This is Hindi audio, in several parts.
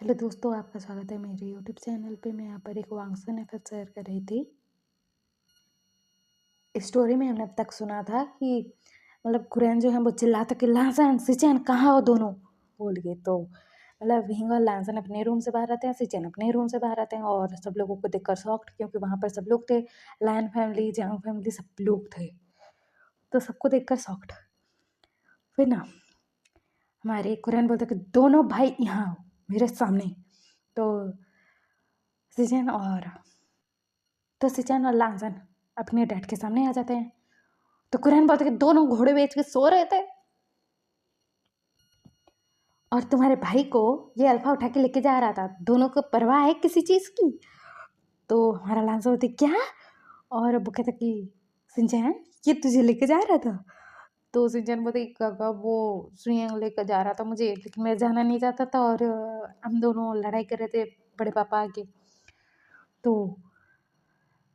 हेलो दोस्तों, आपका स्वागत है मेरे यूट्यूब चैनल पे। मैं यहाँ पर एक वांगसन एफएफ शेयर कर रही थी। इस स्टोरी में हमने अब तक सुना था कि कुरैन जो है वो चिल्लाता कि लांसन सिचेन कहाँ हो दोनों बोल के। तो विंग और लांसन अपने रूम से बाहर आते हैं, सिचेन अपने रूम से बाहर आते हैं और सब लोगों को देखकर शॉक्ड, क्योंकि वहाँ पर सब लोग थे। लायन फैमिली, जांग फैमिली, सब लोग थे। तो सबको देखकर शॉक्ड। फिर ना हमारे कुरैन बोलते कि दोनों भाई यहाँ आओ मेरे सामने। तो सिचेन और लांसन अपने डैड के सामने आ जाते हैं। तो कुरैन बोलते कि दोनों घोड़े बेच के सो रहे थे और तुम्हारे भाई को ये अल्फा उठा के लेके जा रहा था। दोनों को परवाह है किसी चीज़ की? तो हमारा लांसन बोलते क्या? और वो कहता कि सिंचैन ये तुझे लेके जा रहा था? तो सिंचैन बोलते काका वो सुयंग लेकर जा रहा था मुझे, लेकिन मैं जाना नहीं चाहता था और हम दोनों लड़ाई कर रहे थे बड़े पापा आके। तो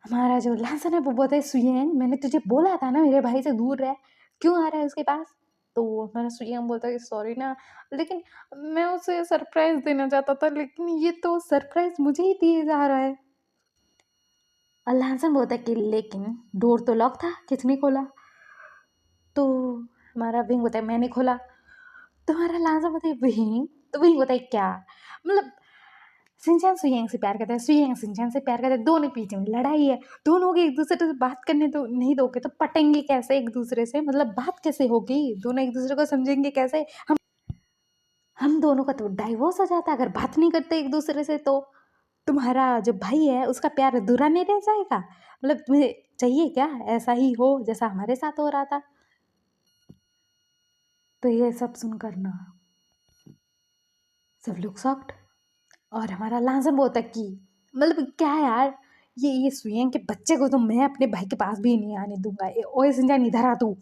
हमारा जो लांसन है वो बोलता है सुयंग मैंने तुझे बोला था ना मेरे भाई से दूर रह, क्यों आ रहा है उसके पास? तो हमारा सुयंग बोलता है कि सॉरी ना, लेकिन मैं उसे सरप्राइज देना चाहता था, लेकिन ये तो सरप्राइज मुझे ही दिए जा रहा है। और लांसन बोलता है कि लेकिन डोर तो लॉक था, किसने खोला? तो हमारा विंग होता है मैंने खोला। तो हमारा लांसन बोलता है विंग? तो विंग होता है क्या? मतलब सिंचैन सुयंग से प्यार करता है, सुयंग सिंचैन से प्यार करता है, दोनों के बीच में लड़ाई है। दोनों के एक दूसरे से बात करने तो नहीं दोगे तो पटेंगे कैसे एक दूसरे से? बात कैसे होगी? दोनों एक दूसरे को समझेंगे कैसे? हम दोनों का तो डाइवोर्स हो जाता अगर बात नहीं करते एक दूसरे से। तो तुम्हारा जो भाई है उसका प्यार अधूरा नहीं रह जाएगा? तुम्हें चाहिए क्या ऐसा ही हो जैसा हमारे साथ हो रहा था? तो ये सब सुनकर ना सब लोग शॉक्ड। और हमारा लांसन बोलता कि क्या यार, ये सुयंग के बच्चे को तो मैं अपने भाई के पास भी नहीं आने दूंगा। ओए सिंजान इधर आ तू।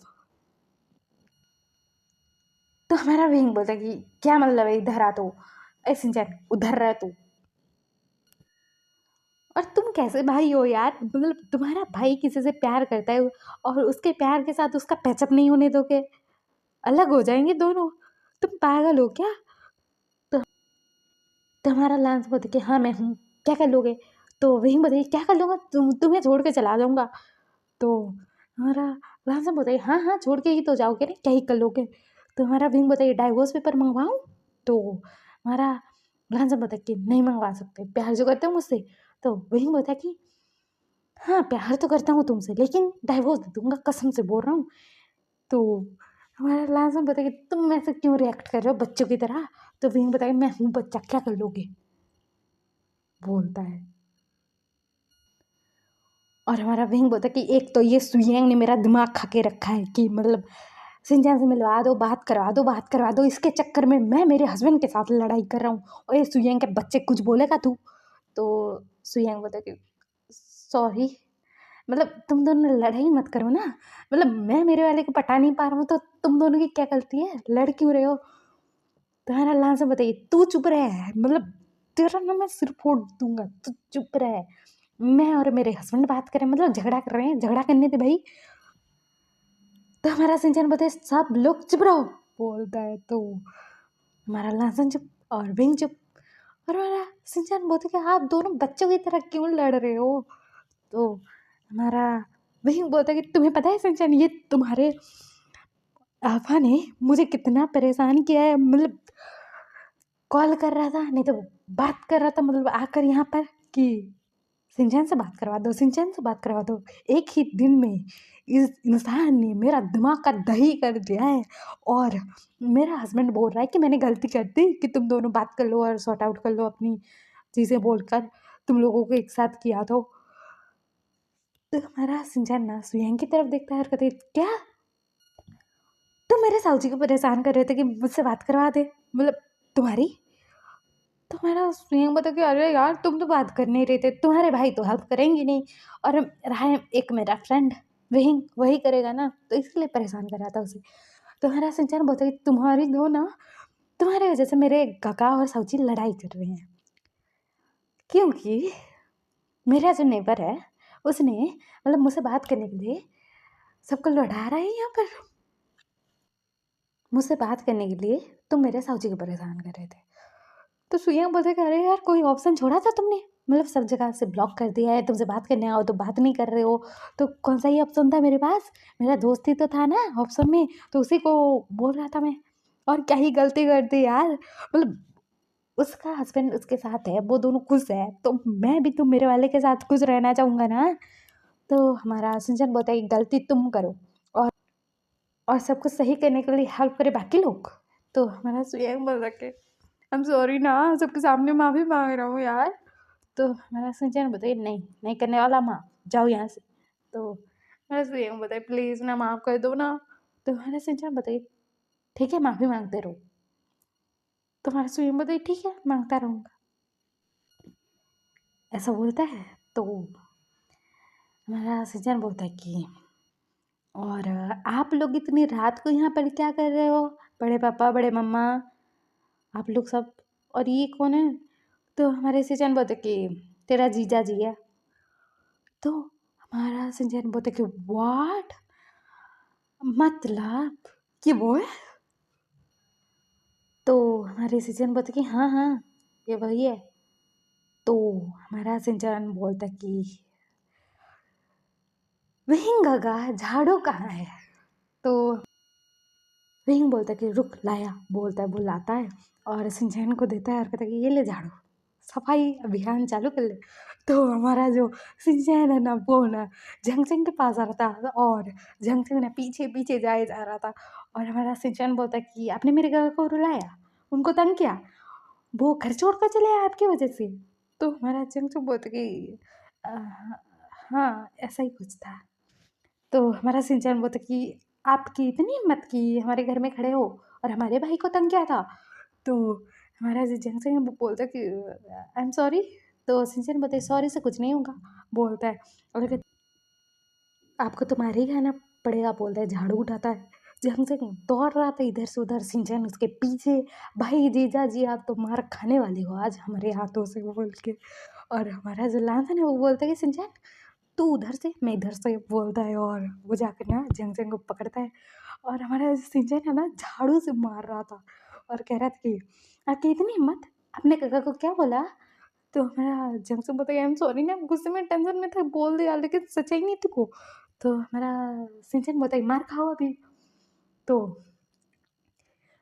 तो हमारा विंग बोलता कि क्या मतलब है इधर आ तू? ए सिंजान उधर रह तू। और तुम कैसे भाई हो यार? तुम्हारा भाई किसी से प्यार करता है और उसके प्यार के साथ उसका पैचअप नहीं होने दोगे? अलग हो जाएंगे दोनों। तुम पागल हो क्या? तो हमारा लांस बोलते कि हाँ मैं हूँ, क्या कर लोगे? तो वही बताइए क्या कर लूँगा, तुम्हें छोड़ के चला जाऊँगा। तो हमारा लांसन बताइए हाँ हाँ छोड़ के ही तो जाओगे ना, क्या ही कर लोगे? तो हमारा विंग बताइए डाइवोर्स पेपर मंगवाऊँ? तो हमारा लांसन बताए कि नहीं मंगवा सकते, प्यार जो करते हो मुझसे। तो विंग बताया कि हाँ प्यार तो करता हूँ तुमसे, लेकिन डाइवोर्स दे दूंगा, कसम से बोल रहा हूँ। तो हमारा लांसन बताया कि तुम ऐसे क्यों रिएक्ट कर रहे हो बच्चों की तरह? तो विंग बताया मैं हूँ बच्चा, क्या कर लोगे? बोलता है। और हमारा विंग बोलता है कि एक तो ये सुयंग ने मेरा दिमाग खा के रखा है कि सिंचैन से मिलवा दो, बात करवा दो, बात करवा दो, इसके चक्कर में मैं मेरे हस्बैंड के साथ लड़ाई कर रहा हूँ और ये सुयंग के बच्चे कुछ बोलेगा तू? तो सुयंग बोलता कि सॉरी, तुम दोनों लड़ाई मत करो ना। मैं मेरे वाले को पटा नहीं पा रहा हूँ तो तुम दोनों की क्या गलती है? लड़ क्यों रहे हो? तुम्हारा लांस बताइए तू चुप रहे, तेरा ना मैं सिर फोड़ दूंगा, तू चुप रहे। मैं और मेरे हस्बैंड बात करें, झगड़ा कर रहे हैं, झगड़ा करने दे भाई। तो हमारा सिंचन बताए सब लोग चुप रहो बोलता है। तो हमारा लांसन चुप और विंग चुप। और हमारा सिंचन बोलते कि आप दोनों बच्चों की तरह क्यों लड़ रहे हो? तो हमारा विंग बोलता है कि तुम्हें पता है सिंचन ये तुम्हारे आफा ने मुझे कितना परेशान किया है। कॉल कर रहा था, नहीं तो बात कर रहा था, आकर यहाँ पर कि सिंचन से बात करवा दो, सिंचन से बात करवा दो। एक ही दिन में इस इंसान ने मेरा दिमाग का दही कर दिया है। और मेरा हस्बैंड बोल रहा है कि मैंने गलती कर दी कि तुम दोनों बात कर लो और सॉर्ट आउट कर लो अपनी चीज़ें बोलकर, तुम लोगों को एक साथ किया तो हमारा सिंचन ना सुयंग की तरफ देखता है और कहते क्या तुम मेरे साउजी को परेशान कर रहे थे कि मुझसे बात करवा दे? तुम्हारी? तो हमारा स्वयं बता कि अरे यार तुम तो बात कर नहीं रहे थे, तुम्हारे भाई तो हेल्प करेंगे नहीं, और रहा है एक मेरा फ्रेंड वही वही करेगा ना, तो इसलिए परेशान कर रहा था उसे। तो हमारा संचार बोलता है कि तुम्हारी दो ना, तुम्हारे वजह से मेरे काका और साउजी लड़ाई कर रहे हैं, क्योंकि मेरा जो नेबर है उसने मुझसे बात करने के लिए सबको लड़ा रहा है यहाँ पर, मुझसे बात करने के लिए तुम मेरे साउजी को परेशान कर रहे थे। तो सुइयां बोलते कि अरे यार कोई ऑप्शन छोड़ा था तुमने, मतलब सब जगह से ब्लॉक कर दिया है, तुमसे बात करने आओ तो बात नहीं कर रहे हो, तो कौन सा ही ऑप्शन था मेरे पास, मेरा दोस्त ही तो था ना ऑप्शन में, तो उसी को बोल रहा था मैं, और क्या ही गलती कर दी यार, मतलब उसका हस्बैंड उसके साथ है, वो दोनों खुश है, तो मैं भी तो मेरे वाले के साथ खुश रहना चाहूँगा ना। तो हमारा सिंचन बोलता है कि गलती तुम करो और सबको सही करने के लिए हेल्प करे बाकी लोग। तो हमारा सुयंग बोल रखे आई एम सॉरी ना, सबके सामने माफ़ी मांग रहा हूँ यार। तो हमारा सिंचन बताइए नहीं नहीं करने वाला, माँ जाओ यहाँ से। तो हमारा सुयंग बताइए प्लीज़ ना माफ़ कर दो ना। तो हमारा सिंचन बताइए ठीक है माफ़ी मांगते रहो। तो हमारा सुयंग बताइए ठीक है मांगता रहूँगा, ऐसा बोलता है। तो हमारा सिंचन बोलता है कि और आप लोग इतनी रात को यहाँ पर क्या कर रहे हो, बड़े पापा बड़े मम्मा आप लोग सब, और ये कौन है। तो हमारे सिंचन बोलते कि तेरा जीजा जी है। तो हमारा सिंचन बोलते कि व्हाट, मतलब कि वो है। तो हमारे सिंचन बोलते कि हाँ हाँ ये वही है। तो हमारा सिंचन बोलता कि विहिंगा झाड़ू कहाँ है। तो विहिंग बोलता है कि रुक लाया, बोलता है वो लाता है और सिंचन को देता है और कहता है कि ये ले झाड़ू, सफाई अभियान चालू कर ले। तो हमारा जो सिंचन है ना वो ना जंगसिंग के पास आ रहा था और जंगसिंग ना पीछे पीछे जाए जा रहा था, और हमारा सिंचन बोलता है कि आपने मेरे घर को रुलाया, उनको तंग किया, वो घर छोड़ कर चले आए आपकी वजह से। तो हमारा जंगसिंग बोलता कि "अ, हाँ ऐसा ही कुछ था। तो हमारा सिंचन बोलता कि आपकी इतनी हिम्मत कि हमारे घर में खड़े हो और हमारे भाई को तंग किया था। तो हमारा सिंचन बोलता कि आई एम सॉरी। तो सिंचन बोलते सॉरी से कुछ नहीं होगा, बोलता है और कहता आपको तो मार ही खाना पड़ेगा, बोलता है झाड़ू उठाता है। जंगसिंग दौड़ रहा था इधर से उधर, सिंचन उसके पीछे, भाई जीजा जी आप तो मार खाने वाले हो आज हमारे हाथों से, बोल के। और हमारा जो लांसन है वो बोलता है कि सिंचन तू उधर से मैं इधर से, बोलता है और वो जाकर ना जंगसिंग को पकड़ता है। और हमारा सिंचन है ना झाड़ू से मार रहा था और कह रहा था कि आपकी इतनी हिम्मत, अपने काका को क्या बोला। तो हमारा जंगसिंग बोलता है आई एम सॉरी ना, गुस्से में टेंशन में था बोल दिया, लेकिन सच्चाई नहीं थी को। तो हमारा सिंचन बोलता है मार खाओ अभी। तो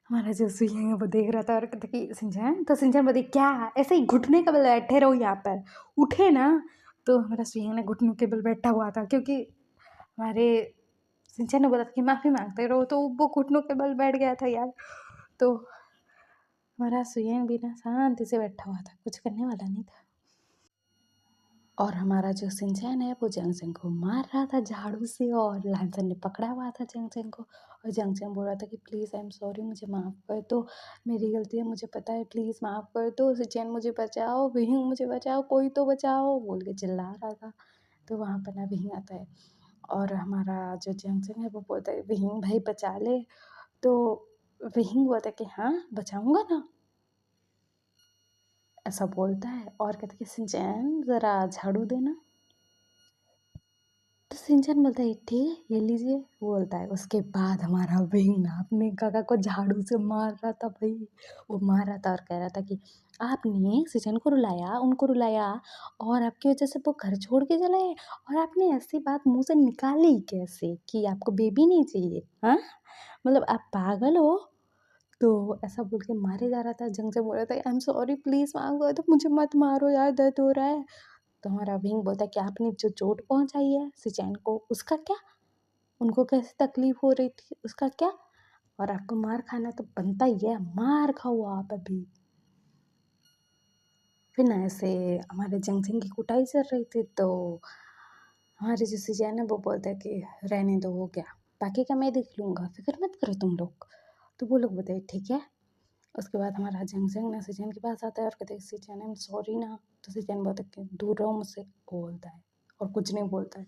हमारा जो सुई है वो देख रहा था और कहता कि सिंचन, तो सिंचन बोलती क्या ऐसे ही घुटने के बल बैठे रहो यहाँ पर, उठे ना। तो हमारा सुई ने घुटनों के बल बैठा हुआ था, क्योंकि हमारे सिंचन ने बोला था कि माफ़ी मांगते रहो, तो वो घुटनों के बल बैठ गया था यार। तो हमारा सुयंग भी ना शांति से बैठा हुआ था, कुछ करने वाला नहीं था। और हमारा जो सिंचन है वो जंगसन को मार रहा था झाड़ू से, और लांसन ने पकड़ा हुआ था जंगसन को, और जंगसन बोल रहा था कि प्लीज़ आई एम सॉरी, मुझे माफ़ कर दो, मेरी गलती है, मुझे पता है, प्लीज़ माफ़ कर दो, सिंचन मुझे बचाओ, विहिंग मुझे बचाओ, कोई तो बचाओ, बोल के चिल्ला रहा था। तो वहाँ पर ना विहिंग आता है और हमारा जो जंगसन है वो बोलता है विहिंग भाई बचा ले। तो विहिंग बोलता है कि हाँ बचाऊंगा ना, ऐसा बोलता है और कहता है कि सिंचन ज़रा झाड़ू देना। तो सिंचन बोलता है ठीक है ये लीजिए, बोलता है। उसके बाद हमारा विंग ना अपने काका को झाड़ू से मार रहा था भाई, वो मार रहा था और कह रहा था कि आपने सिंचन को रुलाया, उनको रुलाया, और आपकी वजह से वो घर छोड़ के चले गए, और आपने ऐसी बात मुंह से निकाली कैसे कि आपको बेबी नहीं चाहिए, हाँ मतलब आप पागल हो। तो ऐसा बोल के मारे जा रहा था, जंग से बोल रहा था आई एम सॉरी प्लीज़ माफ़ कर दो, मुझे मत मारो यार दर्द हो रहा है। तो हमारा विंग बोलता है कि आपने जो चोट पहुंचाई है सिचैन को उसका क्या, उनको कैसे तकलीफ हो रही थी उसका क्या, और आपको मार खाना तो बनता ही है, मार खाओ आप अभी। फिर ना ऐसे हमारे जंगसिंग की कुटाई चल रही थी, तो हमारे जो सिचैन है वो बोलता है कि रहने दो हो गया, बाकी का मैं देख लूँगा, फिक्र मत करो तुम लोग। तो वो लोग बताए ठीक है। उसके बाद हमारा जंगसिंग ना सिचैन के पास आता है और कहते हैं सिचैन आई एम सॉरी ना। तो सिचैन बोलता है कि दूर रहो मुझसे, बोलता है और कुछ नहीं बोलता है।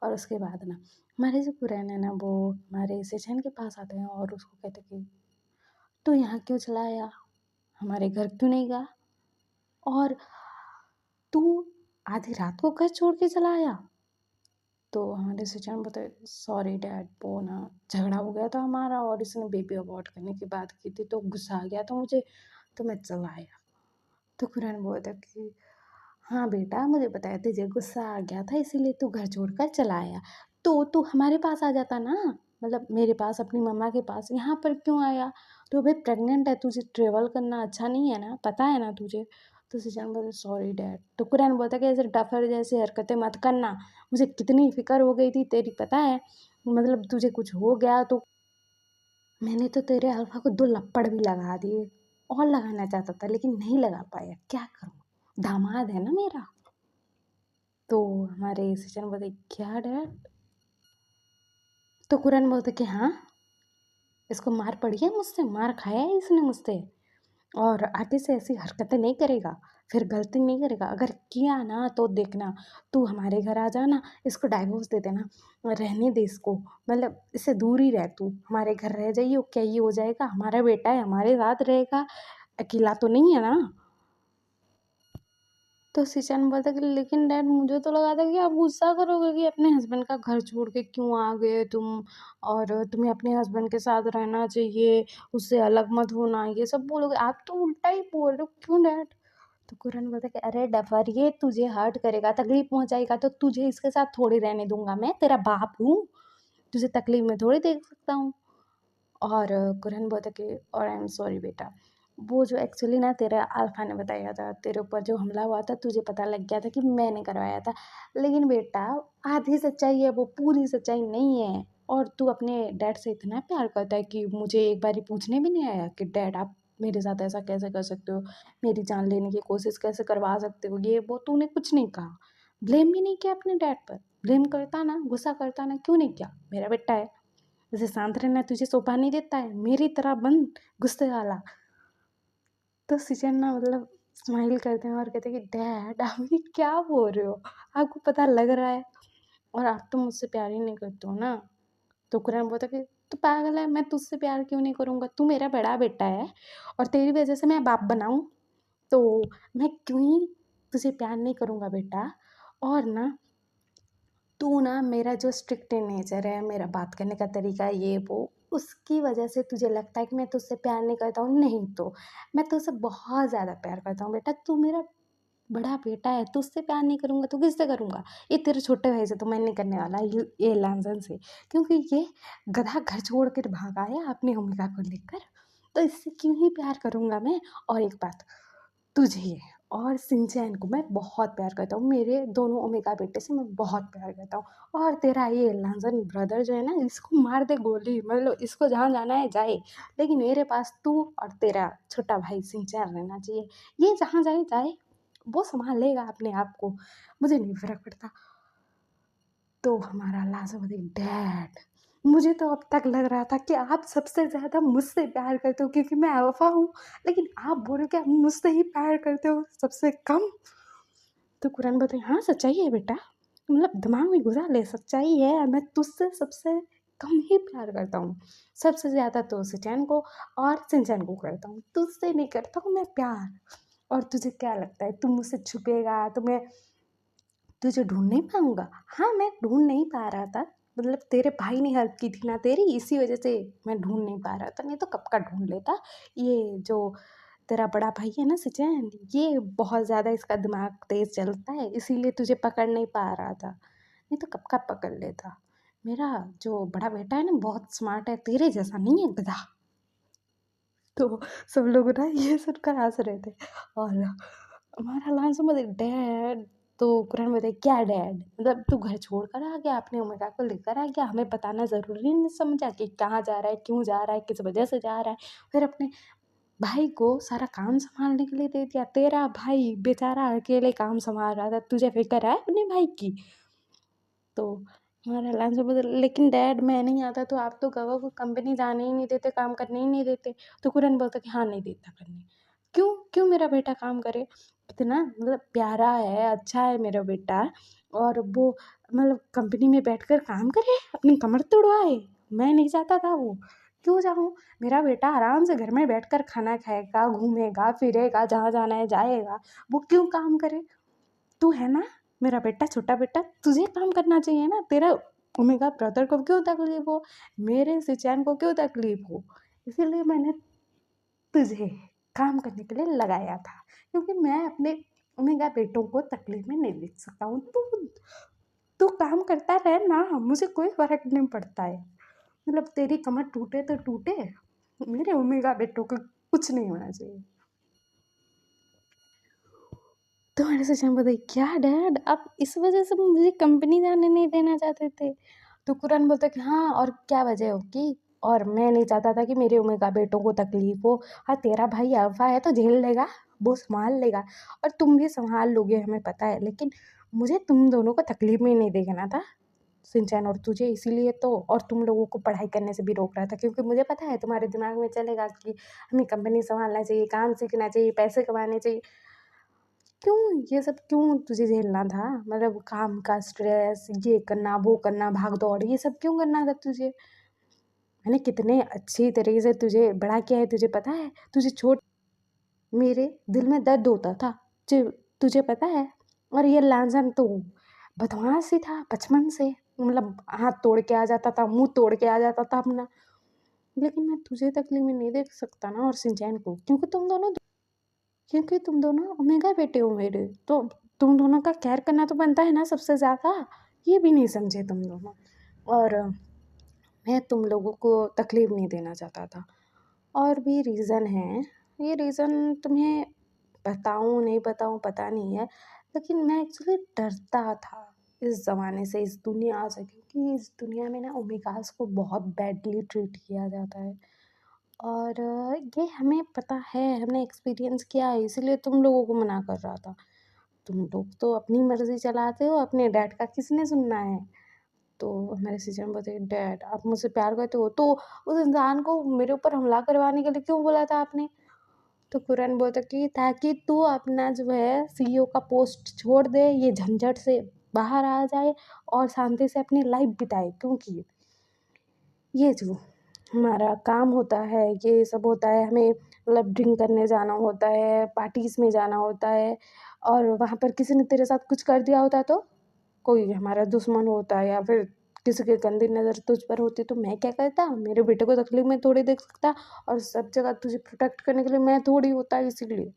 और उसके बाद ना हमारे जो पुरैन है ना वो हमारे सिचैन के पास आते हैं और उसको कहते हैं कि तू यहाँ क्यों चला आया, हमारे घर क्यों नहीं गया, और तू आधी रात को घर छोड़ के चला आया। तो हमारे सिचैन बताए सॉरी डैड, वो ना झगड़ा हो गया था हमारा और इसने बेबी अबॉर्ट करने की बात की थी, तो गुस्सा आ गया था मुझे, तो मैं चला आया। तो कुरान बोलता कि हाँ बेटा, मुझे पता है तुझे गुस्सा आ गया था इसीलिए तू घर छोड़कर चला आया। तो तू हमारे पास आ जाता ना, मतलब मेरे पास, अपनी मम्मा के पास। यहाँ पर क्यों आया? तो अभी प्रेग्नेंट है, तुझे ट्रेवल करना अच्छा नहीं है ना, पता है ना तुझे? तो सिजान बोलता सॉरी डैड। तो कुरान बोलता कि ऐसे डफर जैसी हरकतें मत करना, मुझे कितनी फिक्र हो गई थी तेरी, पता है? मतलब तुझे कुछ हो गया तो मैंने तो तेरे अल्फा को 2 लप्पड़ भी लगा दिए, और लगाना चाहता था लेकिन नहीं लगा पाया, क्या करूँ? दामाद है ना मेरा। तो हमारे सचिन बोलते क्या डैड? तो कुरान बोलते कि हाँ, इसको मार पड़ी है मुझसे, मार खाया है इसने मुझसे, और आगे से ऐसी हरकतें नहीं करेगा, फिर गलती नहीं करेगा। अगर किया ना तो देखना, तू हमारे घर आ जाना, इसको डाइवोर्स दे देना, रहने दे इसको, मतलब इससे दूर ही रह, तू हमारे घर रह जाइए, क्या ये हो जाएगा, हमारा बेटा है, हमारे साथ रहेगा, अकेला तो नहीं है ना। तो सिचन बोलता कि लेकिन डैड, मुझे तो लगा था कि आप गुस्सा करोगे कि अपने हस्बैंड का घर छोड़ के क्यों आ गए तुम, और तुम्हें अपने हस्बैंड के साथ रहना चाहिए, उससे अलग मत होना, ये सब बोलोगे। आप तो उल्टा ही बोल रहे हो, क्यों डैड? तो कुरन बोलता कि अरे डफर, ये तुझे हर्ट करेगा, तकलीफ पहुंचाएगा, तो तुझे इसके साथ थोड़ी रहने दूंगा, मैं तेरा बाप हूँ, तुझे तकलीफ में थोड़ी देख सकता हूँ। और कुरन बोलता कि और आई एम सॉरी बेटा, वो जो एक्चुअली ना तेरा अल्फा ने बताया था, तेरे ऊपर जो हमला हुआ था तुझे पता लग गया था कि मैंने करवाया था, लेकिन बेटा आधी सच्चाई है वो, पूरी सच्चाई नहीं है। और तू अपने डैड से इतना प्यार करता है कि मुझे एक बारी पूछने भी नहीं आया कि डैड आप मेरे साथ ऐसा कैसे कर सकते हो, मेरी जान लेने की कोशिश कैसे करवा सकते हो, ये वो तूने कुछ नहीं कहा, ब्लेम भी नहीं किया अपने डैड पर। ब्लेम करता ना, गुस्सा करता ना, क्यों नहीं किया? मेरा बेटा है, जैसे सांत रहना तुझे सोपा नहीं देता है, मेरी तरह बन गुस्से वाला। तो सिचन ना मतलब स्माइल करते हैं और कहते हैं कि डैड आप ये क्या बोल रहे हो, आपको पता लग रहा है, और आप तो मुझसे प्यार ही नहीं करते हो ना। तो कुरान बोलता कि तू पागल है, मैं तुझसे प्यार क्यों नहीं करूँगा, तू मेरा बड़ा बेटा है, और तेरी वजह से मैं बाप बनाऊँ, तो मैं क्यों ही तुझे प्यार नहीं करूँगा बेटा। और ना तू ना मेरा जो स्ट्रिक्ट नेचर है, मेरा बात करने का तरीका, ये वो, उसकी वजह से तुझे लगता है कि मैं तुझसे प्यार नहीं करता हूँ, नहीं तो मैं तुझसे बहुत ज़्यादा प्यार करता हूँ बेटा, तू मेरा बड़ा बेटा है, तुझसे प्यार नहीं करूँगा तो किससे करूँगा? ये तेरे छोटे भाई से तो मैं नहीं करने वाला, ये लैंसन से, क्योंकि ये गधा घर छोड़ कर भागा है अपनी ओमिका को लेकर, तो इससे क्यों ही प्यार करूँगा मैं। और एक बात, तुझे और शिनचैन को मैं बहुत प्यार करता हूँ, मेरे दोनों ओमेगा बेटे से मैं बहुत प्यार करता हूँ, और तेरा ये लांजन ब्रदर जो है ना, इसको मार दे गोली, मतलब इसको जहाँ जाना है जाए, लेकिन मेरे पास तू और तेरा छोटा भाई शिनचैन रहना चाहिए, ये जहाँ जाए जाए, वो संभाल लेगा अपने आप को, मुझे नहीं फर्क पड़ता। तो हमारा लाजवाब डैड, मुझे तो अब तक लग रहा था कि आप सबसे ज़्यादा मुझसे प्यार करते हो क्योंकि मैं अल्फा हूँ, लेकिन आप बोल रहे हो कि आप मुझसे ही प्यार करते हो सबसे कम। तो कुरान बताए हाँ सच्चाई है बेटा, मतलब दिमाग में घुसा ले, सच्चाई है, मैं तुझसे सबसे कम ही प्यार करता हूँ, सबसे ज़्यादा तो सिचैन को और सिंचैन को करता हूँ, तुझसे नहीं करता हूँ मैं प्यार। और तुझे क्या लगता है तू मुझसे छुपेगा तो मैं तुझे ढूंढ नहीं पाऊंगा? हाँ, मैं ढूंढ नहीं पा रहा था, मतलब तेरे भाई ने हेल्प की थी ना तेरी, इसी वजह से मैं ढूंढ नहीं पा रहा था, नहीं तो कब का ढूंढ लेता। ये जो तेरा बड़ा भाई है ना सचिन, ये बहुत ज़्यादा इसका दिमाग तेज चलता है, इसीलिए तुझे पकड़ नहीं पा रहा था, नहीं तो कब का पकड़ लेता। मेरा जो बड़ा बेटा है ना बहुत स्मार्ट है, तेरे जैसा नहीं है गधा। तो सब लोग ना ये सुनकर हंस रहे थे। और हमारा लांस बोले डैड, तो कुरान बोले क्या डैड, मतलब तू घर छोड़ कर आ गया, अपने ओमेगा को लेकर आ गया, हमें बताना ज़रूरी नहीं समझा कि कहाँ जा रहा है, क्यों जा रहा है, किस वजह से जा रहा है, फिर अपने भाई को सारा काम संभालने के लिए दे दिया। तेरा भाई बेचारा अकेले काम संभाल रहा था, तुझे फिक्र है अपने भाई की? तो हमारा लांस बोले लेकिन डैड मैं नहीं आता तो आप तो गवा को कंपनी जाने ही नहीं देते, काम करने ही नहीं देते। तो कुरन बोलता कि हाँ नहीं देता करने, क्यों क्यों मेरा बेटा काम करे, कितना मतलब प्यारा है, अच्छा है मेरा बेटा, और वो मतलब कंपनी में बैठकर काम करे, अपनी कमर तोड़वाए, मैं नहीं चाहता था वो, क्यों जाऊँ? मेरा बेटा आराम से घर में बैठकर खाना खाएगा, घूमेगा फिरेगा, जहाँ जाना है जाएगा, वो क्यों काम करे? तू है ना मेरा बेटा, छोटा बेटा, तुझे काम करना चाहिए ना, तेरा ओमेगा ब्रदर को क्यों तकलीफ हो, मेरे सिचैन को क्यों तकलीफ हो, इसीलिए मैंने तुझे काम करने के लिए लगाया था, क्योंकि मैं अपने ओमेगा बेटों को तकलीफ में नहीं देख सकता हूँ। तू काम करता रहे ना, मुझे कोई फर्क नहीं पड़ता है। मतलब तेरी कमर टूटे तो टूटे, मेरे ओमेगा बेटों को कुछ नहीं होना चाहिए। तो मेरे से शाम बताई, क्या डैड आप इस वजह से मुझे कंपनी जाने नहीं देना चाहते थे? तो कुरान बोलता कि हाँ, और क्या वजह होगी, और मैं नहीं चाहता था कि मेरे ओमेगा बेटों को तकलीफ हो। हाँ, तेरा भाई अल्फा है तो झेल लेगा, वो संभाल लेगा, और तुम भी संभाल लोगे, हमें पता है, लेकिन मुझे तुम दोनों को तकलीफ में नहीं देखना था सिंचैन और तुझे, इसीलिए तो। और तुम लोगों को पढ़ाई करने से भी रोक रहा था, क्योंकि मुझे पता है तुम्हारे दिमाग में चलेगा कि हमें कंपनी संभालना चाहिए, काम सीखना चाहिए, पैसे कमाने चाहिए। क्यों ये सब क्यों तुझे झेलना था? मतलब काम का स्ट्रेस, ये करना वो करना, भाग दौड़, ये सब क्यों करना था तुझे? मैंने कितने अच्छी तरीके से तुझे बड़ा किया है, तुझे पता है? तुझे छोट मेरे दिल में दर्द होता था, तुझे पता है? और ये लांछन तो बदमाश ही था बचपन से, मतलब हाथ तोड़ के आ जाता था, मुंह तोड़ के आ जाता था अपना। लेकिन मैं तुझे तकलीफ में नहीं देख सकता ना, और सिंचैन को, क्योंकि तुम दोनों ओमेगा बेटे हो मेरे, तो तुम दोनों का केयर करना तो बनता है ना सबसे ज़्यादा। ये भी नहीं समझे तुम दोनों, और मैं तुम लोगों को तकलीफ नहीं देना चाहता था। और भी रीज़न है, ये रीज़न तुम्हें बताऊँ नहीं बताऊँ पता नहीं है, लेकिन मैं एक्चुअली डरता था इस ज़माने से, इस दुनिया से, क्योंकि इस दुनिया में ना ओमेगास को बहुत बैडली ट्रीट किया जाता है। और ये हमें पता है, हमने एक्सपीरियंस किया है, इसीलिए तुम लोगों को मना कर रहा था। तुम लोग तो अपनी मर्ज़ी चलाते हो, अपने डैड का किसने सुनना है? तो मेरे सीजन बोलते, डैड आप मुझसे प्यार करते हो, तो उस इंसान को मेरे ऊपर हमला करवाने के लिए क्यों बोला था आपने? तो कुरन बोलता कि ताकि तू अपना जो है सीईओ का पोस्ट छोड़ दे, ये झंझट से बाहर आ जाए और शांति से अपनी लाइफ बिताए, क्योंकि ये जो हमारा काम होता है, ये सब होता है, हमें मतलब ड्रिंक करने जाना होता है, पार्टीज़ में जाना होता है, और वहाँ पर किसी ने तेरे साथ कुछ कर दिया होता तो? कोई हमारा दुश्मन होता है या फिर किसी की गंदी नज़र तुझ पर होती तो मैं क्या करता? मेरे बेटे को तकलीफ में थोड़ी देख सकता, और सब जगह तुझे प्रोटेक्ट करने के लिए मैं थोड़ी होता इसीलिए।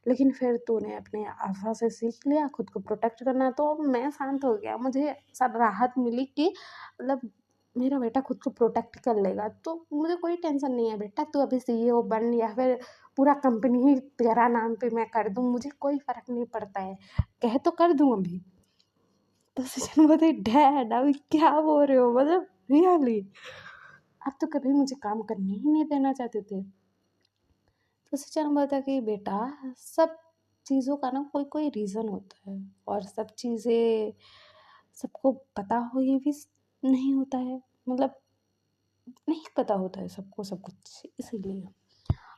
लेकिन फिर तूने अपने आफ़ा से सीख लिया खुद को प्रोटेक्ट करना, तो अब मैं शांत हो गया, मुझे सब राहत मिली कि मतलब मेरा बेटा खुद को प्रोटेक्ट कर लेगा, तो मुझे कोई टेंशन नहीं है बेटा, तू अभी सीईओ बन या फिर पूरा कंपनी ही तेरा नाम पे मैं कर दूँ, मुझे कोई फ़र्क नहीं पड़ता है, कह तो कर दूँ अभी। तो सचिन बोलते, डैड अभी क्या बोल रहे हो, मतलब रियली आप तो कभी मुझे काम करने ही नहीं देना चाहते थे। तो सचिन बोलता कि बेटा सब चीज़ों का ना कोई कोई रीज़न होता है, और सब चीज़ें सबको पता हो ये भी नहीं होता है, मतलब नहीं पता होता है सबको सब कुछ, इसीलिए।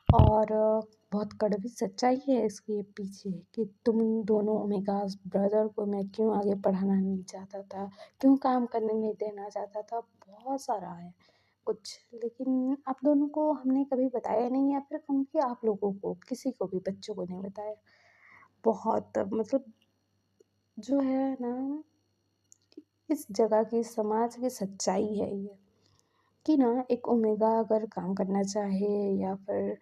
और बहुत कड़वी सच्चाई है इसके पीछे कि तुम दोनों ओमेगास ब्रदर को मैं क्यों आगे पढ़ाना नहीं चाहता था, क्यों काम करने नहीं देना चाहता था, बहुत सारा है कुछ, लेकिन आप दोनों को हमने कभी बताया नहीं, या फिर कम कि आप लोगों को किसी को भी बच्चों को नहीं बताया। बहुत मतलब जो है ना, इस जगह की समाज की सच्चाई है ये, कि ना एक ओमेगा अगर काम करना चाहे या फिर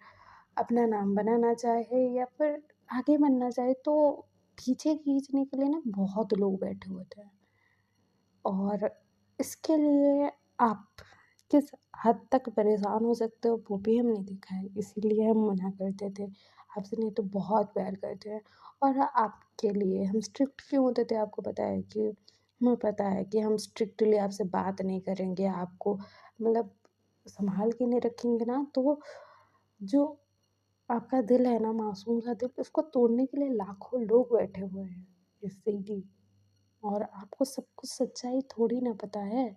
अपना नाम बनाना चाहे या फिर आगे बढ़ना चाहे, तो पीछे खींचने के लिए ना बहुत लोग बैठे होते हैं, और इसके लिए आप किस हद तक परेशान हो सकते हो वो भी हमने देखा है, इसीलिए हम मना करते थे। आपसे नहीं तो बहुत प्यार करते हैं, और आपके लिए हम स्ट्रिक्ट क्यों होते थे आपको पता है? कि हमें पता है कि हम स्ट्रिक्टली आपसे बात नहीं करेंगे, आपको मतलब संभाल के नहीं रखेंगे ना, तो जो आपका दिल है ना, मासूम सा दिल, उसको तोड़ने के लिए लाखों लोग बैठे हुए हैं इसीलिए। और आपको सब कुछ सच्चाई थोड़ी ना पता है,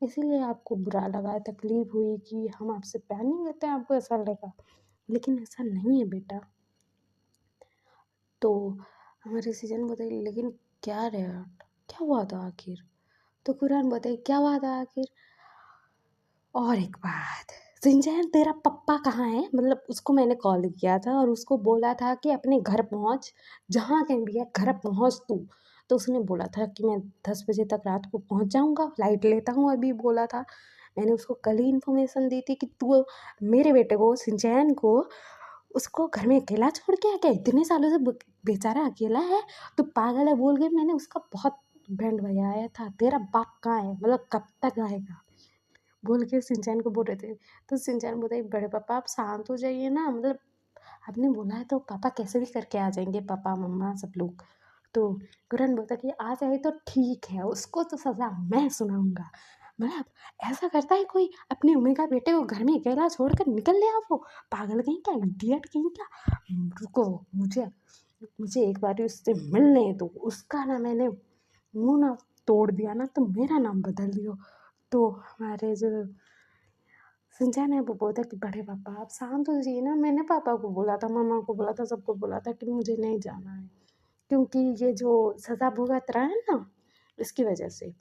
इसीलिए आपको बुरा लगा, तकलीफ हुई कि हम आपसे प्यार नहीं करते, आपको ऐसा लगा, लेकिन ऐसा नहीं है बेटा। तो हमारे सीजन बताइए, लेकिन क्या रहा, क्या हुआ था आखिर? तो कुरान बताइए क्या हुआ था आखिर? और एक बात, सिंचैन तेरा पप्पा कहाँ है? मतलब उसको मैंने कॉल किया था और उसको बोला था कि अपने घर पहुँच, जहाँ कहीं भी है घर पहुँच तू। तो उसने बोला था कि मैं 10 बजे तक रात को पहुँच जाऊँगा, फ्लाइट लेता हूँ अभी बोला था। मैंने उसको कल ही इन्फॉर्मेशन दी थी कि तू मेरे बेटे को, सिंचैन को उसको घर में अकेला छोड़ के आ गया, इतने सालों से बेचारा अकेला है। तो पागल है बोल के मैंने उसका बहुत बैंड बजाया था, तेरा बाप कहाँ है, मतलब कब तक आएगा बोल के शिनचैन को बोल रहे थे। तो शिनचैन बोलता है बड़े पापा आप शांत हो जाइए ना, मतलब आपने बोला है तो पापा कैसे भी करके आ जाएंगे, पापा मम्मा सब लोग। तो कुरन बोलता कि आ जाए तो ठीक है, उसको तो सज़ा मैं सुनाऊंगा। मतलब ऐसा करता है कोई अपने ओमेगा बेटे को घर में अकेला छोड़कर निकल ले आप, वो पागल कहीं क्या, इडियट कहीं क्या। रुको, मुझे मुझे एक बार उससे मिलने दो, उसका ना मैंने मुंह ना तोड़ दिया ना तो मेरा नाम बदल दियो। तो हमारे जो सिंचैन है वो बोलता है कि बड़े पापा आप शांत हो जाइए ना, मैंने पापा को बोला था, मम्मा को बोला था, सबको बोला था कि मुझे नहीं जाना है, क्योंकि ये जो सज़ा भुगत रहा है ना इसकी वजह से।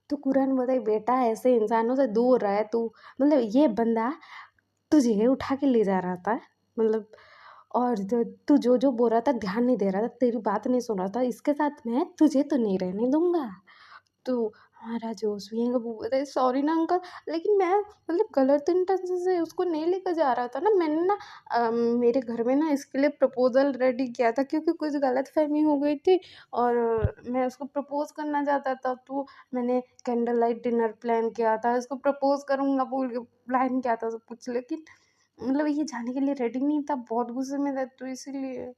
तो कुरान बोलता है बेटा ऐसे इंसानों से दूर रहे तू, मतलब ये बंदा तुझे उठा के ले जा रहा था, मतलब और तू जो जो बोल रहा था ध्यान नहीं दे रहा था, तेरी बात नहीं सुन रहा था, इसके साथ मैं तुझे तो नहीं रहने दूंगा। तो हमारा जो सुयेंग वो बोलता है सॉरी ना अंकल, लेकिन मैं मतलब गलत इंटेंशन से उसको नहीं लेकर जा रहा था ना, मैंने ना मेरे घर में ना इसके लिए प्रपोज़ल रेडी किया था क्योंकि कुछ गलतफ़हमी हो गई थी और मैं उसको प्रपोज़ करना चाहता था। तो मैंने कैंडल लाइट डिनर प्लान किया था, उसको प्रपोज़ करूँगा बोल के प्लान किया था सब कुछ, लेकिन मतलब ये जाने के लिए रेडी नहीं था, बहुत गुस्से में था, तो इसीलिए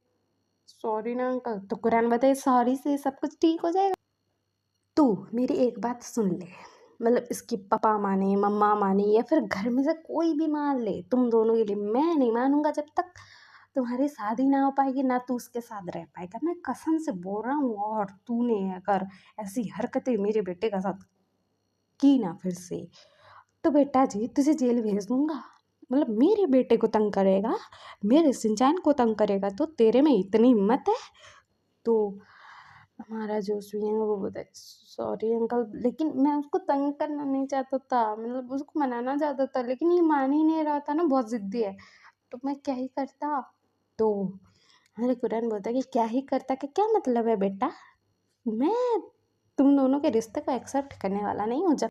सॉरी ना अंकल। तो कुरान बताए सॉरी से सब कुछ ठीक हो जाएगा। तू मेरी एक बात सुन ले, मतलब इसकी पापा माने मम्मा माने या फिर घर में से कोई भी मान ले, तुम दोनों के लिए मैं नहीं मानूंगा जब तक तुम्हारी शादी ना हो पाएगी ना तू उसके साथ रह पाएगा, मैं कसम से बोल रहा हूँ। और तूने अगर ऐसी हरकतें मेरे बेटे का साथ की ना फिर से तो बेटा जी तुझे जेल भेज दूंगा। मतलब मेरे बेटे को तंग करेगा, मेरे सिंचान को तंग करेगा, तो तेरे में इतनी हिम्मत है। तो हमारा जो सुई है वो बोलता है सॉरी अंकल, लेकिन मैं उसको तंग करना नहीं चाहता था, मतलब उसको मनाना चाहता था, लेकिन ये मान ही नहीं रहा था ना, बहुत ज़िद्दी है, तो मैं क्या ही करता। तो हमारे कुरान बोलता है कि क्या ही करता का क्या मतलब है बेटा, मैं तुम दोनों के रिश्ते को एक्सेप्ट करने वाला नहीं हूँ जब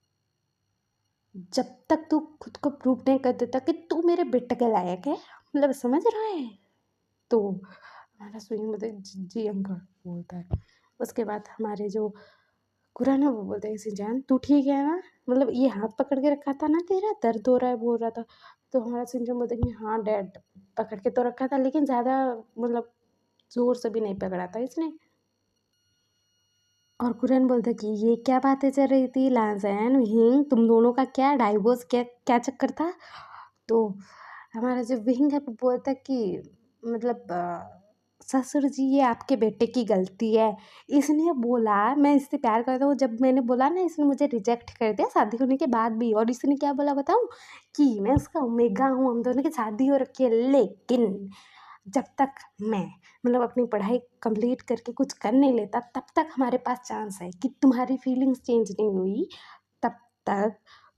जब तक तू खुद को प्रूव नहीं कर देता कि तू मेरे बेटे के लायक है, मतलब समझ रहा है। तो हमारा स्विंग बोलते जी अंकल बोलता है। उसके बाद हमारे जो कुरान है वो बोलते हैं सिंजान तू ठीक है ना, मतलब ये हाथ पकड़ के रखा था ना तेरा, दर्द हो रहा है बोल रहा था। तो हमारा सिंजान बोलते कि हाँ डैड पकड़ के तो रखा था, लेकिन ज़्यादा मतलब ज़ोर से भी नहीं पकड़ा था इसने। और कुरन बोलता कि ये क्या बातें चल रही थी लाजैन विहिंग, तुम दोनों का क्या डाइवोर्स क्या क्या चक्कर था। तो हमारा जो विहिंग है वो बोलता कि मतलब ससुर जी ये आपके बेटे की गलती है, इसने बोला मैं इससे प्यार करता हूँ, जब मैंने बोला ना इसने मुझे रिजेक्ट कर दिया शादी होने के बाद भी, और इसने क्या बोला बताऊँ कि मैं उसका ओमेगा हूँ, हम दोनों की शादी हो रखी है, लेकिन जब तक मैं मतलब अपनी पढ़ाई कंप्लीट करके कुछ कर नहीं लेता तब तक हमारे पास चांस है कि तुम्हारी फीलिंग्स चेंज नहीं हुई तब तक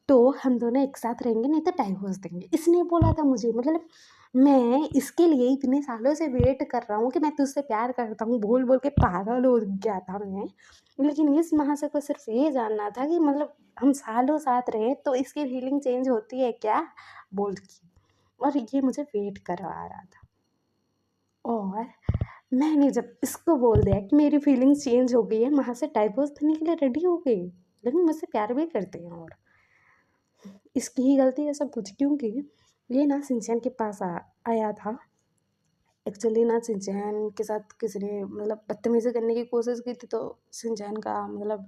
तो हम दोनों एक साथ रहेंगे, नहीं तो डाइवोर्स देंगे, इसने बोला था मुझे। मतलब मैं इसके लिए इतने सालों से वेट कर रहा हूँ कि मैं तुझसे प्यार करता हूँ बोल बोल के पागल हो गया था मैं, लेकिन इस महाशय को सिर्फ ये जानना था कि मतलब हम सालों साथ रहे तो इसकी फीलिंग चेंज होती है क्या बोल के, और ये मुझे वेट करवा रहा था। और मैंने जब इसको बोल दिया कि मेरी फीलिंग्स चेंज हो गई है, वहाँ से डाइवोर्स देने के लिए रेडी हो गई, लेकिन मुझसे प्यार भी करते हैं। और इसकी ही गलती है सब कुछ, क्योंकि ये ना सिंचैन के पास आया था। एक्चुअली ना सिंचैन के साथ किसी ने मतलब बदतमीज़ी करने की कोशिश की थी, तो सिंचैन का मतलब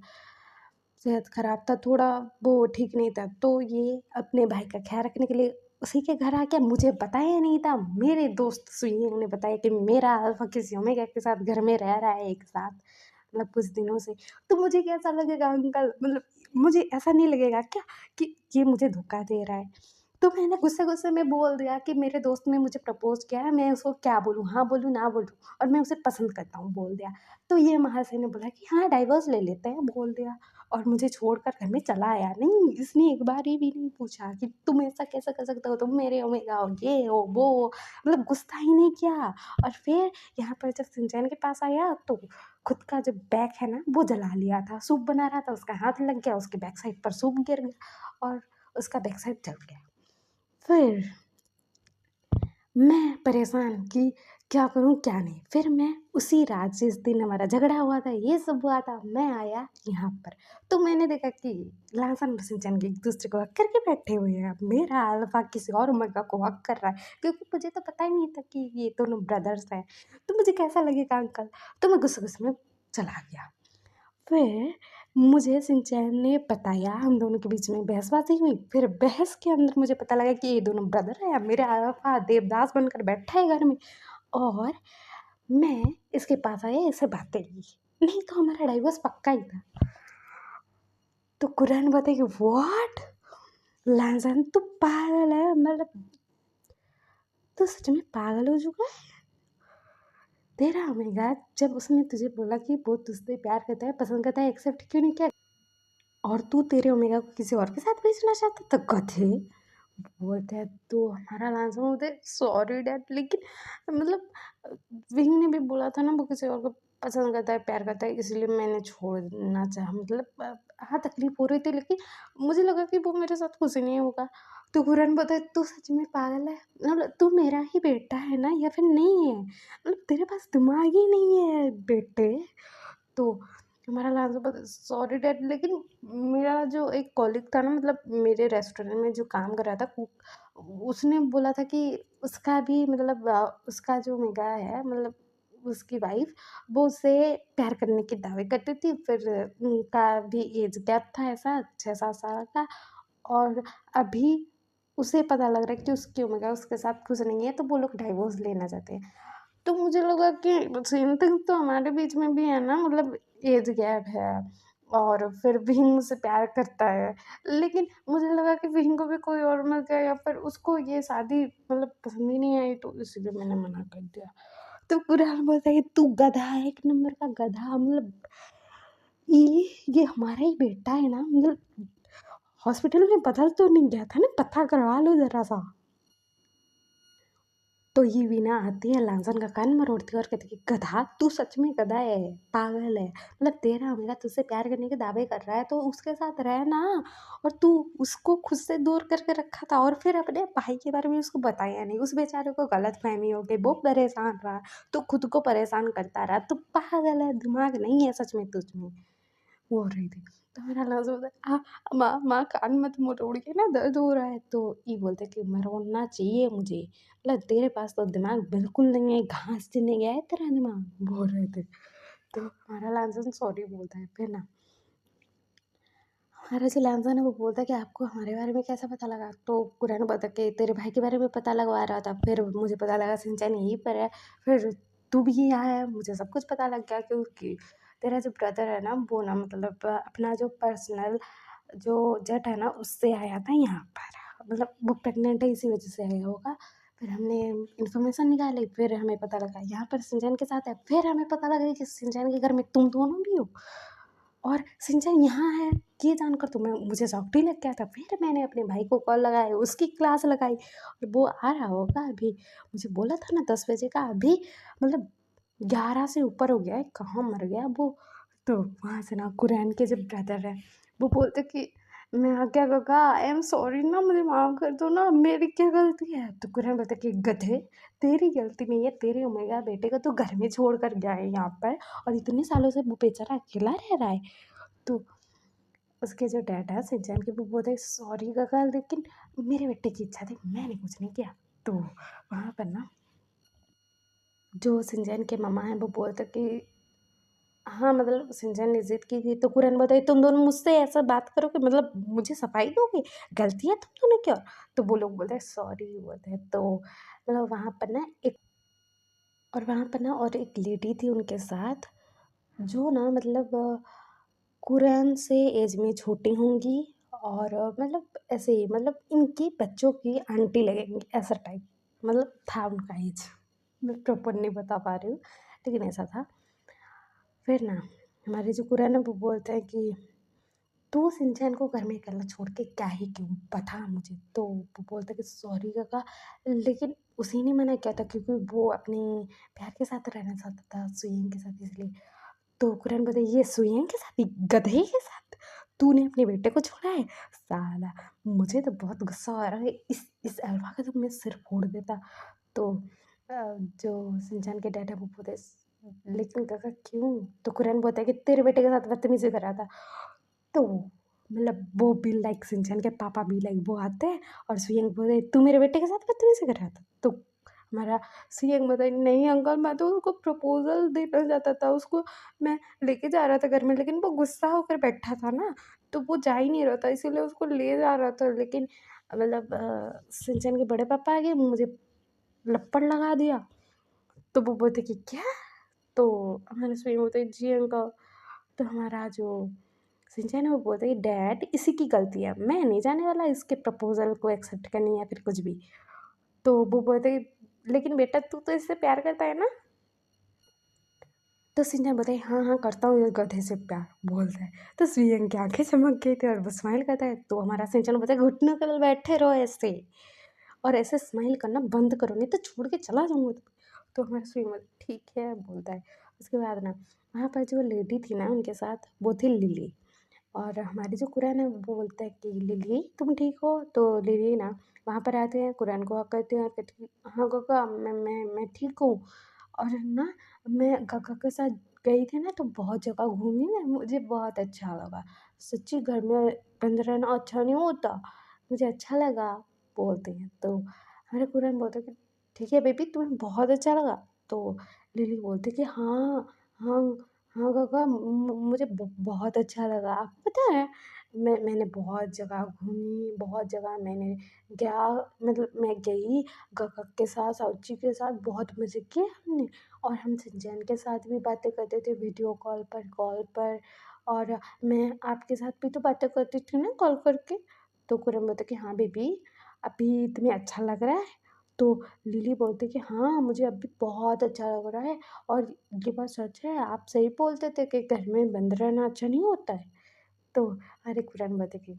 सेहत ख़राब था थोड़ा, वो ठीक नहीं था, तो ये अपने भाई का ख्याल रखने के लिए उसी के घर आ गया। मुझे बताया नहीं था, मेरे दोस्त सुइंग ने बताया कि मेरा अल्फा किसी ओमेगा के साथ घर में रह रहा है एक साथ, मतलब कुछ दिनों से। तो मुझे कैसा लगेगा अंकल, मतलब मुझे ऐसा नहीं लगेगा क्या कि ये मुझे धोखा दे रहा है। तो मैंने गुस्से-गुस्से में बोल दिया कि मेरे दोस्त ने मुझे प्रपोज़ किया है, मैं उसको क्या बोलूँ? हाँ बोलूँ, ना बोलूँ? और मैं उसे पसंद करता हूँ, बोल दिया। तो ये महाशय ने बोला कि हाँ, डाइवोर्स ले लेते हैं, बोल दिया, और मुझे छोड़कर घर में चला आया। नहीं, इसने एक बार ये भी नहीं पूछा कि तुम ऐसा कैसे कर सकते हो? तुम मेरे ओमेगा हो, ये हो, वो हो, मतलब गुस्सा ही नहीं किया। और फिर यहाँ पर जब सिंचैन के पास आया तो खुद का जो बैग है ना, वो जला लिया था। सूप बना रहा था, उसका हाथ लग गया, उसके बैक साइड पर सूप गिर गया और उसका बैक साइड जल गया। फिर मैं परेशान कि क्या करूँ क्या नहीं। फिर मैं उसी रात जिस दिन हमारा झगड़ा हुआ था, ये सब हुआ था, मैं आया यहाँ पर। तो मैंने देखा कि लासन और शिनचैन एक दूसरे को हक करके बैठे हुए हैं। अब मेरा अल्फा किसी और ओमेगा को हक कर रहा है, क्योंकि मुझे तो पता ही नहीं था कि ये दोनों ब्रदर्स हैं। तो मुझे कैसा लगेगा अंकल? तो मैं गुस्से-गुस्से में चला गया। फिर मुझे शिनचैन ने बताया, हम दोनों के बीच में बहसबाजी हुई। फिर बहस के अंदर मुझे पता लगा कि ये दोनों ब्रदर हैं। अब मेरा अल्फा देवदास बनकर बैठा है घर में, और मैं इसके पास आई, इससे बातें की। नहीं तो हमारा डाइवोर्स पक्का ही था। तो कुरैन बताए कि व्हाट, लाजन तू पागल है, मतलब तू सच में पागल हो चुका है। तेरा ओमेगा जब उसने तुझे बोला कि वो तुझसे प्यार करता है, पसंद करता है, एक्सेप्ट क्यों नहीं किया, और तू तेरे ओमेगा को किसी और के साथ भेजना चाहता? तो गधे। बोलते हैं तो हमारा लांसर बोलते हैं सॉरी डैड, लेकिन मतलब विंग ने भी बोला था ना वो किसी और को पसंद करता है, प्यार करता है, इसलिए मैंने छोड़ना चाहा। मतलब हाँ तकलीफ हो रही थी, लेकिन मुझे लगा कि वो मेरे साथ कुछ नहीं होगा। तो कुरन बोलता है तू सच में पागल है, मतलब तू मेरा ही बेटा है ना या फिर नहीं है, मतलब तेरे पास दिमाग ही नहीं है बेटे। तो हमारा लांसर बोलता है सॉरी डैड, लेकिन मेरा जो एक कॉलीग था ना, मतलब मेरे रेस्टोरेंट में जो काम कर रहा था कुक, उसने बोला था कि उसका भी मतलब उसका जो मेगा है, मतलब उसकी वाइफ, वो उससे प्यार करने के दावे करती थी। फिर उनका भी एज गैप था ऐसा 6-7 साल का, और अभी उसे पता लग रहा है कि उसकी ओमेगा उसके साथ खुश नहीं है, तो वो लोग डाइवोर्स लेना चाहते हैं। तो मुझे लगा कि सेम थिंग तो हमारे बीच में भी है ना, मतलब एज गैप है, और फिर विहिंग मुझसे प्यार करता है, लेकिन मुझे लगा कि विहिंग को भी कोई और मिल गया, या फिर उसको ये शादी मतलब पसंद ही नहीं आई, तो इसीलिए मैंने मना कर दिया। तो कुरान बोलता है तू गधा है, एक नंबर का गधा, मतलब ये हमारा ही बेटा है ना, मतलब हॉस्पिटल में बदल तो नहीं गया था ना, पता करवा लो जरा सा। तो ये वीना आती है, लांसन का कान मरोड़ती है और कहती है गधा, तू सच में गधा है, पागल है, मतलब तेरा ओमेगा तुझसे प्यार करने के दावे कर रहा है, तो उसके साथ रह ना। और तू उसको खुद से दूर करके रखा था, और फिर अपने भाई के बारे में उसको बताया नहीं, उस बेचारे को गलतफहमी हो गई, वो परेशान रहा, तो खुद को परेशान करता रहा। तू पागल है, दिमाग नहीं है सच में तुझ में। वो हो रही थी। तो मेरा लफ्ज़ बोलता है माँ माँ कान मत मरोड़िए ना, दर्द हो रहा है। तो ये बोलते हैं कि मरोड़ना चाहिए मुझे, मतलब तेरे पास तो दिमाग बिल्कुल नहीं है, घास चुनने गया है तेरा दिमाग, बोल रहे थे। तो हमारा लांसन सॉरी बोलता है। फिर ना हमारा जो लांसन है वो बोलता है कि आपको हमारे बारे में कैसा पता लगा? तो कुरैन बोलता है कि तेरे भाई के बारे में पता लगवा रहा था, फिर मुझे पता लगा शिनचैन यहीं पर है, फिर तू भी यहाँ है, मुझे सब कुछ पता लग गया, क्योंकि तेरा जो ब्रदर है ना वो ना मतलब अपना जो पर्सनल जो जेट है ना उससे आया था यहाँ पर, मतलब वो प्रेग्नेंट है इसी वजह से आया होगा। फिर हमने इन्फॉर्मेशन निकाली, फिर हमें पता लगा यहाँ पर शिनचैन के साथ है, फिर हमें पता लगा कि शिनचैन के घर में तुम दोनों भी हो, और शिनचैन यहाँ है, ये जानकर तो मुझे शॉक ही लग गया था। फिर मैंने अपने भाई को कॉल लगाई, उसकी क्लास लगाई, और वो आ रहा होगा अभी, मुझे बोला था ना 10 बजे का, अभी मतलब 11 से ऊपर हो गया है, कहाँ मर गया वो। तो वहाँ से ना कुरैन के जो ब्रदर है वो बोलते कि मैं क्या काका, आई एम सॉरी ना, मुझे माफ़ कर दो ना, मेरी क्या गलती है? तो कुरैन बोलता कि गधे, तेरी गलती नहीं है, तेरे ओमेगा बेटे को तो घर में छोड़ कर गया है यहाँ पर, और इतने सालों से वो बेचारा अकेला रह रहा है। तो उसके जो डैड है शिनचैन के, वो बोलते सॉरी काका, लेकिन मेरे बेटे की इच्छा थी, मैंने कुछ नहीं किया। तो वहाँ पर ना जो शिनचैन के मामा हैं वो बोलते कि हाँ, मतलब शिनचैन ने ज़िद की थी, तो कुरैन बताई तुम दोनों मुझसे ऐसा बात करोगे, मतलब मुझे सफाई दोगे, गलती है तुम दोनों की। और तो वो लोग बोलते हैं सॉरी बोलते हैं। तो मतलब वहाँ पर ना एक लेडी थी उनके साथ, जो ना मतलब कुरैन से एज में छोटी होंगी, और मतलब ऐसे ही, मतलब इनकी बच्चों की आंटी लगेंगी ऐसा टाइप, मतलब था उनका एज। मैं प्रॉपर नहीं बता पा रही हूँ, लेकिन ऐसा था। फिर ना हमारे जो कुरैन है वो बोलते हैं कि तू शिनचैन को घर में अकेला छोड़ के क्या ही क्यों, बता मुझे। तो वो बोलता है कि सॉरी काका, लेकिन उसी ने मना किया था, क्योंकि वो अपने प्यार के साथ रहना चाहता था, सुयिंग के साथ, इसलिए। तो कुरैन बोलता है ये सुयिंग के साथ, गधे के साथ तूने अपने बेटे को छोड़ा है, साला। मुझे तो बहुत गुस्सा आ रहा है, इस अल्फा का तो मैं सिर फोड़ देता। तो जो शिनचैन के डैड है वो बोलते हैं, लेकिन काका क्यों? तो कुरैन बोलता है कि तेरे बेटे के साथ बदतमीज़ी कर रहा था। तो मतलब वो भी लाइक शिनचैन के पापा भी लाइक वो आते हैं और सुयंग बोलते तू मेरे बेटे के साथ बदतमीज़ी कर रहा था? तो हमारा सुयंग बोलता है नहीं अंकल, मैं तो उसको प्रपोज़ल देना चाहता था, उसको मैं लेके जा रहा था घर में, लेकिन वो गुस्सा होकर बैठा था ना, तो वो जा ही नहीं रहा था, इसीलिए उसको ले जा रहा था। लेकिन मतलब शिनचैन के बड़े पापा आ गए, मुझे लपड़ लगा दिया। तो वो बोलते कि क्या? तो हमारे सुयंग बोलते जी अंकल। तो हमारा जो शिनचैन है वो बोलता है डैड इसी की गलती है, मैं नहीं जाने वाला इसके प्रपोज़ल को एक्सेप्ट करने या फिर कुछ भी। तो वो बोलते लेकिन बेटा तू तो इससे प्यार करता है ना? तो शिनचैन बोलता है हाँ हाँ करता हूँ इस गधे से प्यार, बोलता है। तो सुयंग की आंखें चमक गई थी और वो स्माइल करता है। तो हमारा शिनचैन बोलता है घुटनों के बल बैठे रहो ऐसे, और ऐसे स्माइल करना बंद करो नहीं तो छोड़ के चला जाऊँगा तुम्हें। तो हमारा सुयंग बोलता है ठीक है, बोलता है। उसके बाद ना वहाँ पर जो लेडी थी ना उनके साथ वो थी लिली, और हमारी जो कुरैन है वो बोलता है कि लिली तुम ठीक हो? तो लिली ना वहाँ पर आते हैं, कुरैन को हग करते हैं और कहती है हाँ काका मैं ठीक हूँ। और ना मैं काका के साथ गई थी ना तो बहुत जगह घूमी मैं, मुझे बहुत अच्छा लगा। सच्ची घर में बंद रहना अच्छा नहीं होता, मुझे अच्छा लगा, बोलते हैं। तो हमारे कुरैन बोलते हैं कि ठीक है बेबी तुम्हें बहुत अच्छा लगा? तो लिली बोलती कि हाँ, हाँ, हाँ काका मुझे बहुत अच्छा लगा। आपको पता है मैंने बहुत जगह घूमी, बहुत जगह मैंने गया, मतलब मैं गई काका के साथ, साउची के साथ बहुत मज़े किए हमने। और हम शिनचैन के साथ भी बातें करते थे वीडियो कॉल पर, और मैं आपके साथ भी तो बातें करती थी ना कॉल करके। तो कुरैन बोलता कि हाँ बेबी अभी तुम्हें अच्छा लग रहा है? तो लिली बोलती कि हाँ मुझे अभी बहुत अच्छा लग रहा है, और ये बात सच है, आप सही बोलते थे कि घर में बंद रहना अच्छा नहीं होता है। तो अरे कुरैन बोलते कि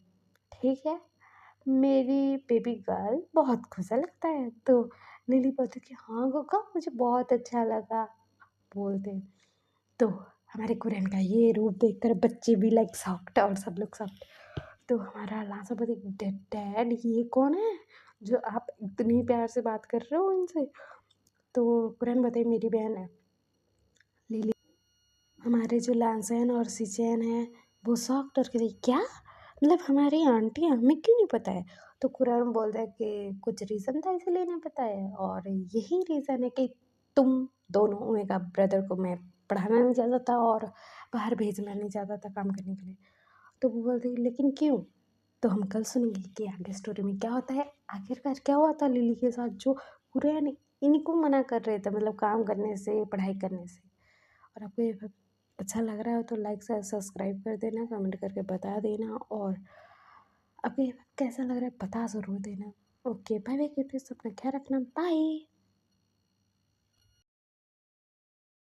ठीक है, मेरी बेबी गर्ल बहुत खुशा लगता है। तो लिली बोलती कि हाँ गग्गा मुझे बहुत अच्छा लगा, बोलते हैं। तो हमारे कुरैन का ये रूप देखकर बच्चे भी लाइक शॉक्ड और सब लोग शॉक्ड। तो हमारा लासा बोलती डैड ये कौन है जो आप इतनी प्यार से बात कर रहे हो इनसे? तो कुरैन बताइए मेरी बहन है लिली। हमारे जो लांसैन और सिचैन हैं वो शॉक्ड और कहते क्या, मतलब हमारी आंटी हमें क्यों नहीं पता है? तो कुरैन बोलता है कि कुछ रीज़न था इसलिए नहीं पता है, और यही रीज़न है कि तुम दोनों मेरा ब्रदर को मैं पढ़ाना नहीं चाहता था और बाहर भेजना नहीं चाहता था काम करने के लिए। तो वो बोलती लेकिन क्यों? तो हम कल सुनेंगे कि आगे स्टोरी में क्या होता है, आखिरकार क्या हुआ था लिली के साथ जो कुरैन इनको मना कर रहे थे मतलब काम करने से, पढ़ाई करने से। और आपको ये अच्छा लग रहा हो तो लाइक से सब्सक्राइब कर देना, कमेंट करके बता देना, और आपको ये कैसा लग रहा है बता ज़रूर देना। ओके बाय बाय, अपना ख्याल रखना, बाय।